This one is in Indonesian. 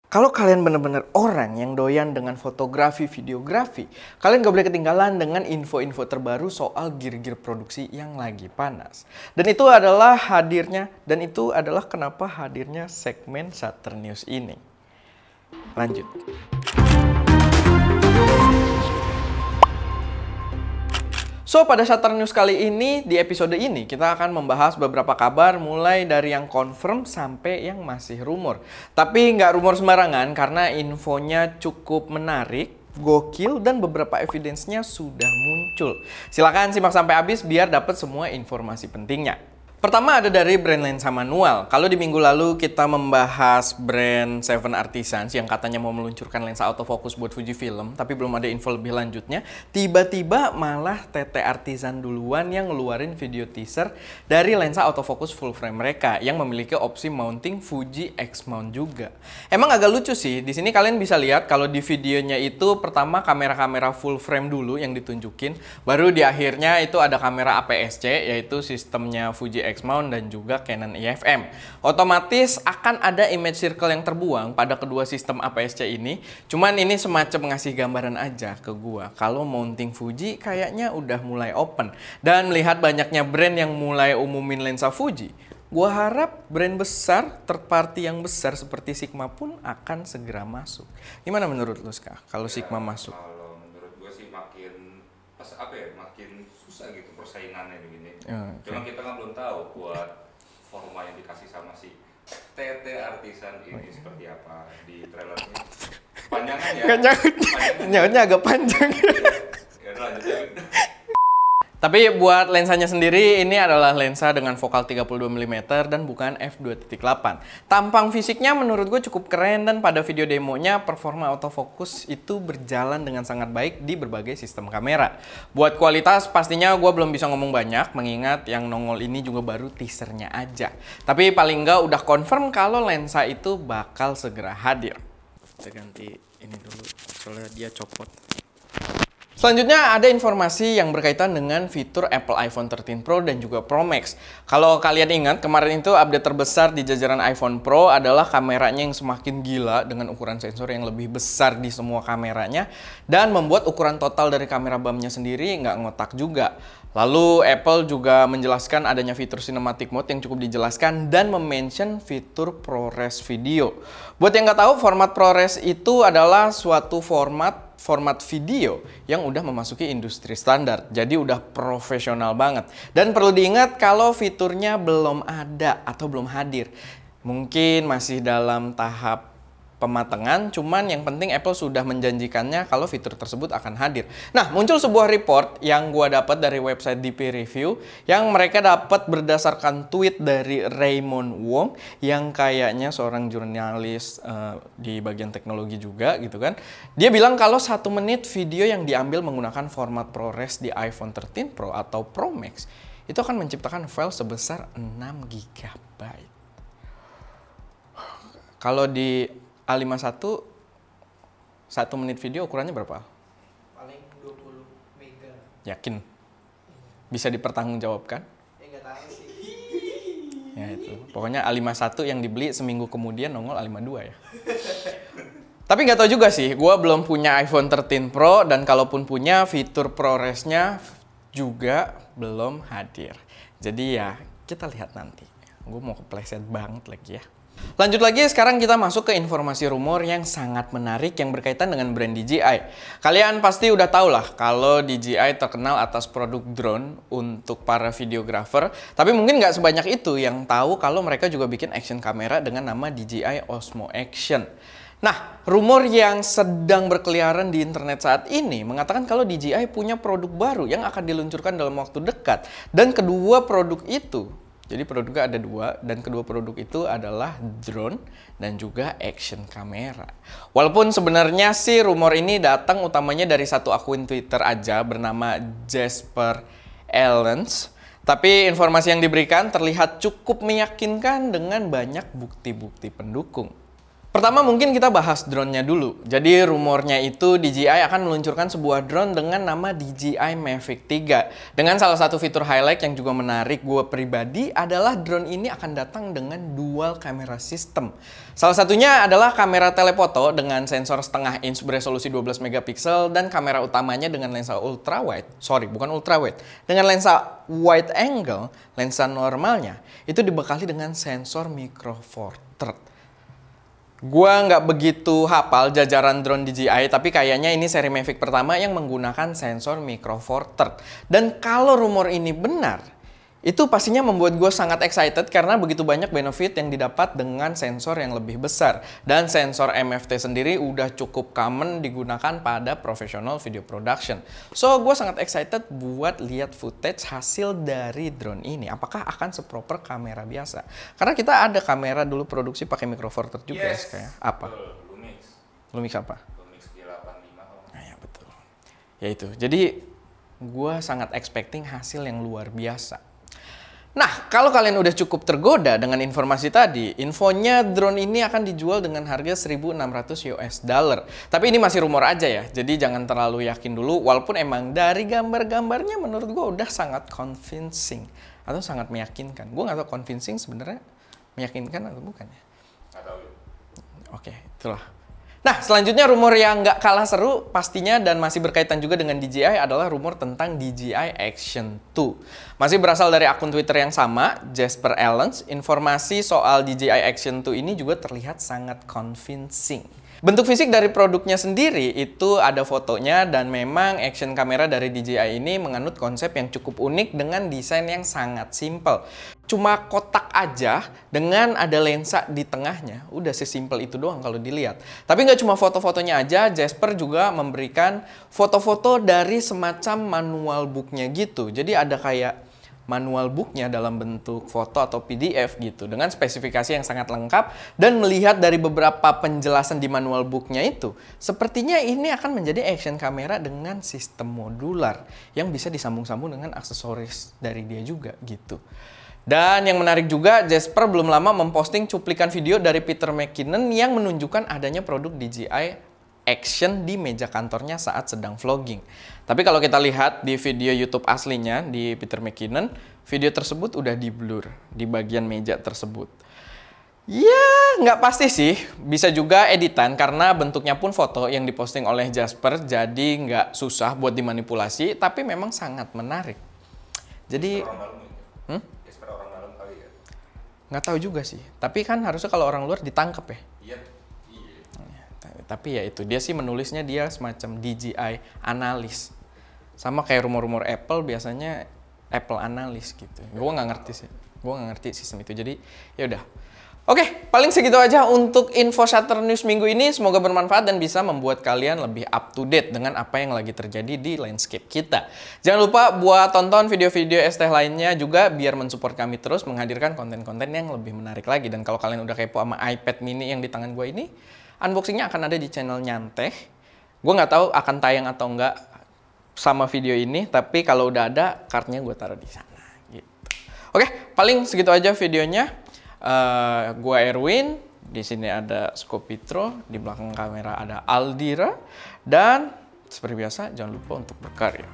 Kalau kalian bener-bener orang yang doyan dengan fotografi, videografi, kalian gak boleh ketinggalan dengan info-info terbaru soal gear-gear produksi yang lagi panas. Dan itu adalah kenapa hadirnya segmen Shutter News ini. Lanjut. So, pada Shutter News kali ini, di episode ini, kita akan membahas beberapa kabar mulai dari yang confirm sampai yang masih rumor. Tapi nggak rumor sembarangan karena infonya cukup menarik, gokil, dan beberapa evidence-nya sudah muncul. Silakan simak sampai habis biar dapat semua informasi pentingnya. Pertama ada dari brand lensa manual. Kalau di minggu lalu kita membahas brand Seven Artisans yang katanya mau meluncurkan lensa autofocus buat Fujifilm, tapi belum ada info lebih lanjutnya, tiba-tiba malah TT Artisan duluan yang ngeluarin video teaser dari lensa autofocus full frame mereka yang memiliki opsi mounting Fuji X-mount juga. Emang agak lucu sih, di sini kalian bisa lihat kalau di videonya itu pertama kamera-kamera full frame dulu yang ditunjukin, baru di akhirnya itu ada kamera APS-C yaitu sistemnya Fuji X-mount dan juga Canon EF-M. Otomatis akan ada image circle yang terbuang pada kedua sistem APS-C ini. Cuman ini semacam ngasih gambaran aja ke gua. Kalau mounting Fuji kayaknya udah mulai open. Dan melihat banyaknya brand yang mulai umumin lensa Fuji, gua harap brand besar, third party yang besar seperti Sigma pun akan segera masuk. Gimana menurut lu, Ska, kalau Sigma masuk? Kalau menurut gue sih makin makin susah gitu persaingannya begini. Okay. Cuma kita kan belum tahu buat forma yang dikasih sama si TT Artisan ini seperti apa di trailernya. Panjangan ya? Nyautnya agak panjang. Ya udah lanjut. Tapi buat lensanya sendiri ini adalah lensa dengan fokal 32 mm dan bukan f2.8. Tampang fisiknya menurut gue cukup keren dan pada video demonya performa autofocus itu berjalan dengan sangat baik di berbagai sistem kamera. Buat kualitas pastinya gue belum bisa ngomong banyak mengingat yang nongol ini juga baru teasernya aja. Tapi paling nggak udah confirm kalau lensa itu bakal segera hadir. Kita ganti ini dulu soalnya dia copot. Selanjutnya ada informasi yang berkaitan dengan fitur Apple iPhone 13 Pro dan juga Pro Max. Kalau kalian ingat, kemarin itu update terbesar di jajaran iPhone Pro adalah kameranya yang semakin gila dengan ukuran sensor yang lebih besar di semua kameranya dan membuat ukuran total dari kamera BAM-nya sendiri nggak ngotak juga. Lalu Apple juga menjelaskan adanya fitur Cinematic Mode yang cukup dijelaskan dan mention fitur ProRes video. Buat yang nggak tahu, format ProRes itu adalah suatu format video yang udah memasuki industri standar. Jadi udah profesional banget. Dan perlu diingat kalau fiturnya belum ada atau belum hadir. Mungkin masih dalam tahap pematangan, cuman yang penting Apple sudah menjanjikannya kalau fitur tersebut akan hadir. Nah, muncul sebuah report yang gua dapat dari website DP Review yang mereka dapat berdasarkan tweet dari Raymond Wong yang kayaknya seorang jurnalis di bagian teknologi juga gitu kan. Dia bilang kalau 1 menit video yang diambil menggunakan format ProRes di iPhone 13 Pro atau Pro Max itu akan menciptakan file sebesar 6 GB. Kalau di A51 1 menit video ukurannya berapa? Paling 20 mega. Yakin? Bisa dipertanggungjawabkan? Ya nggak tahu sih. Ya itu. Pokoknya A51 yang dibeli seminggu kemudian nongol A52 ya. Tapi nggak tahu juga sih, gue belum punya iPhone 13 Pro dan kalaupun punya fitur ProRes-nya juga belum hadir. Jadi ya kita lihat nanti. Gue mau kepleset banget lagi ya. Lanjut lagi, sekarang kita masuk ke informasi rumor yang sangat menarik yang berkaitan dengan brand DJI. Kalian pasti udah tahu lah kalau DJI terkenal atas produk drone untuk para videographer. Tapi mungkin nggak sebanyak itu yang tahu kalau mereka juga bikin action kamera dengan nama DJI Osmo Action. Nah, rumor yang sedang berkeliaran di internet saat ini mengatakan kalau DJI punya produk baru yang akan diluncurkan dalam waktu dekat. Dan kedua produk itu, jadi produknya ada 2 dan kedua produk itu adalah drone dan juga action kamera. Walaupun sebenarnya sih rumor ini datang utamanya dari satu akun Twitter aja bernama Jasper Ellens. Tapi informasi yang diberikan terlihat cukup meyakinkan dengan banyak bukti-bukti pendukung. Pertama mungkin kita bahas drone-nya dulu. Jadi rumornya itu DJI akan meluncurkan sebuah drone dengan nama DJI Mavic 3. Dengan salah satu fitur highlight yang juga menarik gue pribadi adalah drone ini akan datang dengan dual camera system. Salah satunya adalah kamera telefoto dengan sensor setengah inch beresolusi 12 megapiksel dan kamera utamanya dengan lensa ultrawide. Sorry, bukan ultrawide. Dengan lensa wide angle, lensa normalnya itu dibekali dengan sensor micro four third. Gua nggak begitu hafal jajaran drone DJI, tapi kayaknya ini seri Mavic pertama yang menggunakan sensor micro four third. Dan kalau rumor ini benar, itu pastinya membuat gue sangat excited karena begitu banyak benefit yang didapat dengan sensor yang lebih besar. Dan sensor MFT sendiri udah cukup common digunakan pada professional video production. So, gue sangat excited buat lihat footage hasil dari drone ini. Apakah akan seproper kamera biasa? Karena kita ada kamera dulu produksi pakai micro four third juga. Yes. Kayak apa? Lumix. Lumix apa? Lumix G85. Nah, ya betul. Ya itu. Jadi, gue sangat expecting hasil yang luar biasa. Nah, kalau kalian udah cukup tergoda dengan informasi tadi, infonya drone ini akan dijual dengan harga 1.600 US dollar. Tapi ini masih rumor aja ya, jadi jangan terlalu yakin dulu, walaupun emang dari gambar-gambarnya menurut gue udah sangat convincing atau sangat meyakinkan. Gue nggak tahu convincing sebenarnya meyakinkan atau bukan ya. Nggak tahu ya. Oke, itulah. Nah, selanjutnya rumor yang nggak kalah seru pastinya dan masih berkaitan juga dengan DJI adalah rumor tentang DJI Action 2. Masih berasal dari akun Twitter yang sama, Jasper Allens. Informasi soal DJI Action 2 ini juga terlihat sangat convincing. Bentuk fisik dari produknya sendiri itu ada fotonya dan memang action kamera dari DJI ini menganut konsep yang cukup unik dengan desain yang sangat simple. Cuma kotak aja dengan ada lensa di tengahnya. Udah sesimpel itu doang kalau dilihat. Tapi nggak cuma foto-fotonya aja, Jasper juga memberikan foto-foto dari semacam manual booknya gitu. Jadi ada kayak manual booknya dalam bentuk foto atau PDF gitu dengan spesifikasi yang sangat lengkap. Dan melihat dari beberapa penjelasan di manual booknya itu, sepertinya ini akan menjadi action kamera dengan sistem modular yang bisa disambung-sambung dengan aksesoris dari dia juga gitu. Dan yang menarik juga, Jasper belum lama memposting cuplikan video dari Peter McKinnon yang menunjukkan adanya produk DJI Action di meja kantornya saat sedang vlogging. Tapi kalau kita lihat di video YouTube aslinya di Peter McKinnon, video tersebut udah di blur di bagian meja tersebut. Ya, nggak pasti sih. Bisa juga editan karena bentuknya pun foto yang diposting oleh Jasper, jadi nggak susah buat dimanipulasi, tapi memang sangat menarik. Jadi, Jasper orang dalam kali ya? nggak tahu juga sih. Tapi kan harusnya kalau orang luar ditangkap ya. Iya. Tapi ya itu, dia sih menulisnya dia semacam DJI analis. Sama kayak rumor-rumor Apple biasanya Apple analis gitu. Gue nggak ngerti sih. Gue nggak ngerti sistem itu. Jadi ya udah. Oke, paling segitu aja untuk info Shutter News minggu ini. Semoga bermanfaat dan bisa membuat kalian lebih up to date dengan apa yang lagi terjadi di landscape kita. Jangan lupa buat tonton video-video ST lainnya juga biar mensupport kami terus menghadirkan konten-konten yang lebih menarik lagi. Dan kalau kalian udah kepo sama iPad mini yang di tangan gue ini, unboxingnya akan ada di channel Nyanteh. Gue nggak tahu akan tayang atau enggak sama video ini, tapi kalau udah ada, cardnya gue taruh di sana. Gitu. Oke, paling segitu aja videonya. Gue Erwin, di sini ada Skopitro, di belakang kamera ada Aldira, dan seperti biasa jangan lupa untuk berkarya.